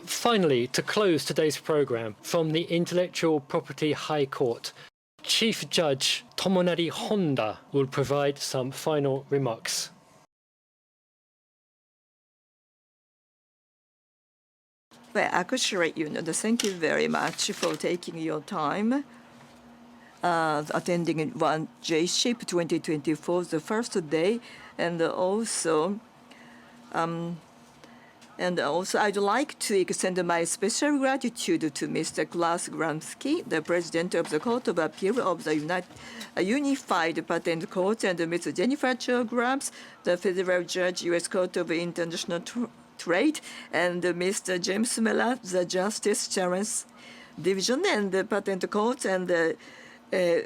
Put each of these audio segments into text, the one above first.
Finally, to close today's program, from the Intellectual Property High Court, Chief Judge Tomonari Honda will provide some final remarks. Well, actually, thank you very much for taking your time attending JSIP 2024, the first day, and also I'd like to extend my special gratitude to Mr. Klaus Gramsci, the President of the Court of Appeal of the Unified Patent Court, and Ms. Jennifer Cho Grabs, the Federal Judge, U.S. Court of International Trade, and Mr. James Miller, the Justice Challenge Division and the Patent Court and the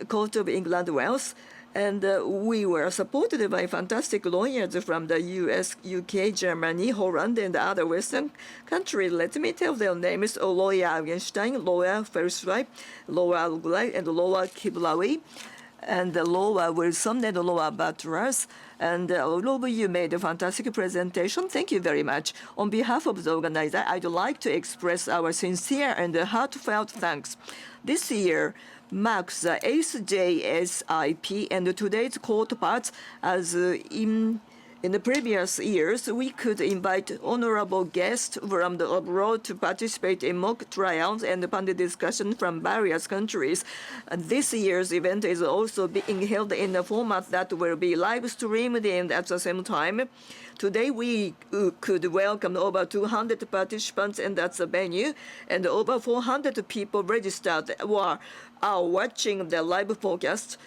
Court of England Wales. And we were supported by fantastic lawyers from the US, UK, Germany, Holland, and other Western countries. Let me tell their names: Lawyer Augenstein, Lawyer Fersweib, Lawyer Gulay, and Lawyer Kiblawi, and Lawyer Wilson, and Lawyer Butlers. And all of you made a fantastic presentation. Thank you very much. On behalf of the organizer, I'd like to express our sincere and heartfelt thanks. This year marks the 8th JSIP, and today's court parts, as in the previous years, we could invite honorable guests from the abroad to participate in mock trials and panel discussion from various countries. This year's event is also being held in a format that will be live streamed, and at the same time, today we could welcome over 200 participants, and that's the venue, and over 400 people registered are watching the live webcast.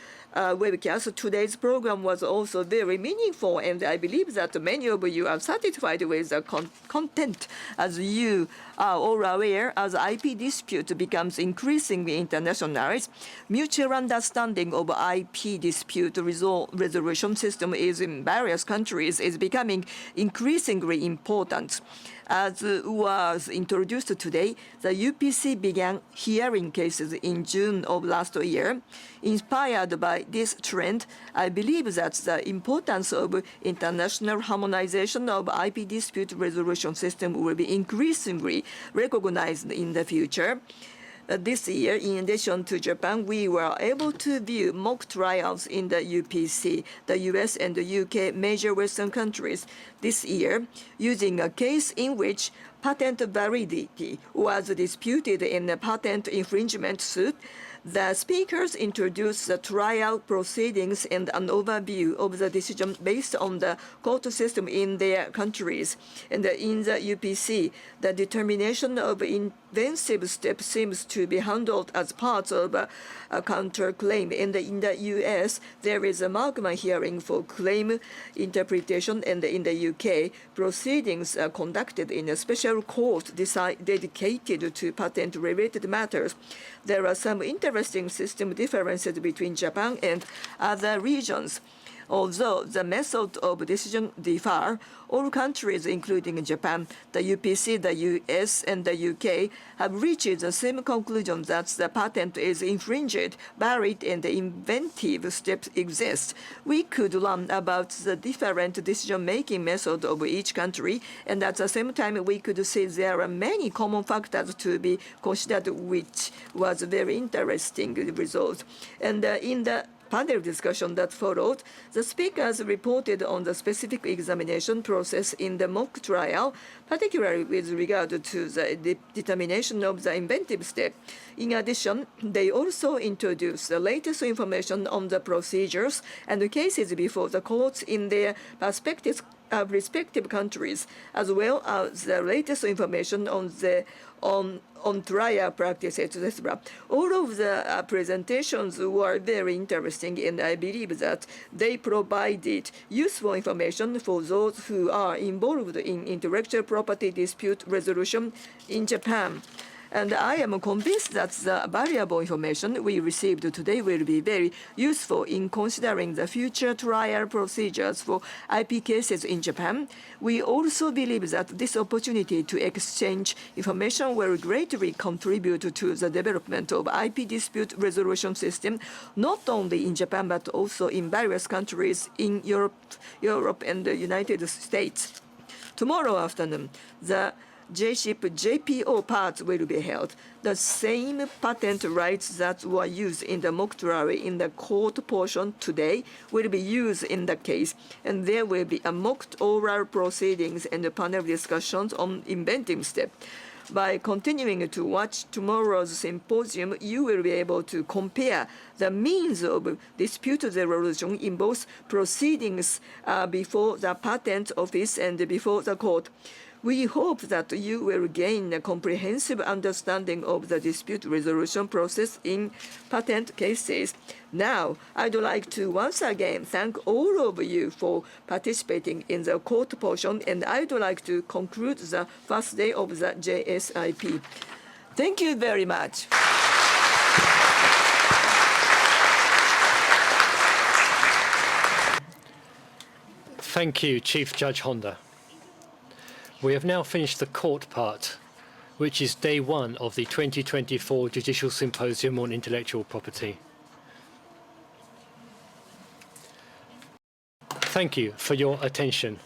Today's program was also very meaningful, and I believe that many of you are satisfied with the content. As you are all aware, as IP dispute becomes increasingly internationalized, mutual understanding of IP dispute resolution system is in various countries is becoming increasingly important. As was introduced today, the UPC began hearing cases in June of last year. Inspired by this trend, I believe that the importance of international harmonization of IP dispute resolution system will be increasingly recognized in the future. This year, in addition to Japan, we were able to view mock trials in the UPC, the US and the UK major Western countries this year, using a case in which patent validity was disputed in a patent infringement suit. The speakers introduced the trial proceedings and an overview of the decision based on the court system in their countries. And in the UPC, the determination of inventive step seems to be handled as part of a counterclaim. And in the US, there is a Markman hearing for claim interpretation, and in the UK, proceedings are conducted in a special court dedicated to patent-related matters. There are some interesting system differences between Japan and other regions. Although the method of decision differ, all countries, including Japan, the UPC, the US, and the UK, have reached the same conclusion that the patent is infringed, valid, and the inventive steps exist. We could learn about the different decision-making methods of each country, and at the same time, we could see there are many common factors to be considered, which was a very interesting result. And in the panel discussion that followed, the speakers reported on the specific examination process in the mock trial, particularly with regard to the determination of the inventive step. In addition, they also introduced the latest information on the procedures and the cases before the courts in their respective countries, as well as the latest information on trial practices, etc. All of the presentations were very interesting, and I believe that they provided useful information for those who are involved in intellectual property dispute resolution in Japan. And I am convinced that the valuable information we received today will be very useful in considering the future trial procedures for IP cases in Japan. We also believe that this opportunity to exchange information will greatly contribute to the development of IP dispute resolution system, not only in Japan but also in various countries in Europe and the United States. Tomorrow afternoon, the JSIP JPO parts will be held. The same patent rights that were used in the mock trial in the court portion today will be used in the case, and there will be a mock oral proceedings and a panel discussions on inventive step. By continuing to watch tomorrow's symposium, you will be able to compare the means of dispute resolution in both proceedings before the patent office and before the court. We hope that you will gain a comprehensive understanding of the dispute resolution process in patent cases. Now, I'd like to once again thank all of you for participating in the court portion, and I'd like to conclude the first day of the JSIP. Thank you very much. Thank you, Chief Judge Honda. We have now finished the court part, which is day one of the 2024 Judicial Symposium on Intellectual Property. Thank you for your attention.